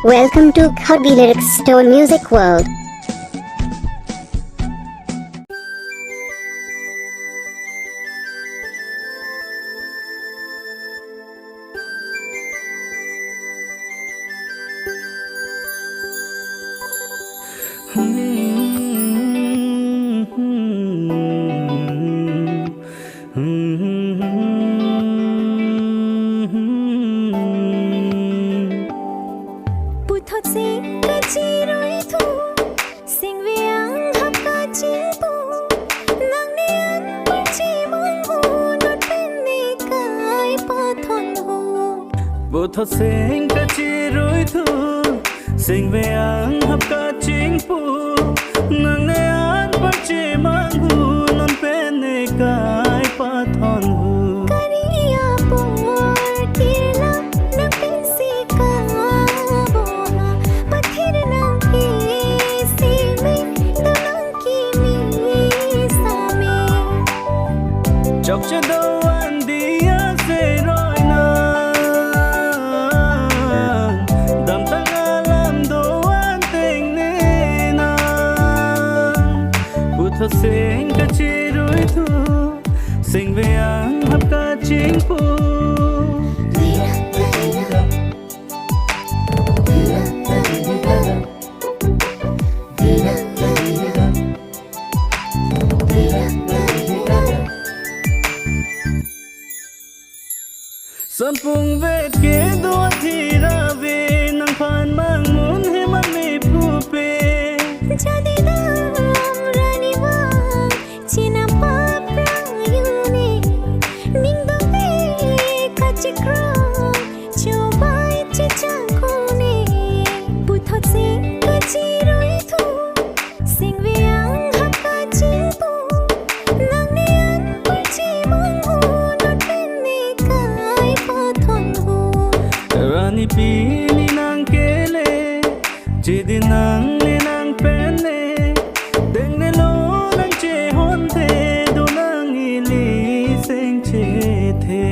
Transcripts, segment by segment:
Welcome to Karbi Lyrics Stone Music World. PUTHOT SENGKACHERUI THU Singviang hapka chilpu Nang nian perci manghu Not penny kai pathon hu PUTHOT SENGKACHERUI THU Singviang hapka chilpu Nang nian perci manghu Not penny kai pathon hu Kariya por kirla Nang pensi ka boha Pathir nang isi me Dunang kimi same Chok che do an dia se roi na Dam tang alam do an teng ne na PUTHOT SENGKACHERUI THU Singviang hapka chingpu Sampung vet ke do thira ve nang phan mang mun he man me pupe Jadi dam rani wang Cina paprang yuni Ning dong be kacikrong Cobai cicang kone PUTHOT SENGKACHERUI THU Singviang hapka chilpu Nang nian perci manghu Not penny kai pathon hu Rani pi ni nang kele Chidi nang ni nang pele Deng ne lo nang che hon the Do nang ili seng che the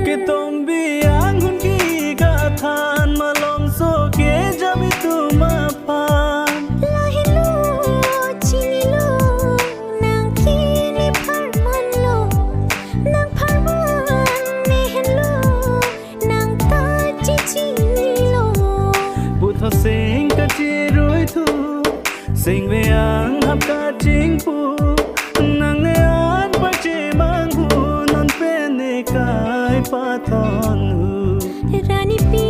Ke tombi ang hun ki ka than ma lom so ke jami tu ma pan Lahilo, chinilo, nang kini parman lo Nang parman nehen lo, nang taji chinilo PUTHOT SENGKACHERUI THU Singviang hapka chingpu Nang ne an perci manghu Non pene kai pathon hu Rani pi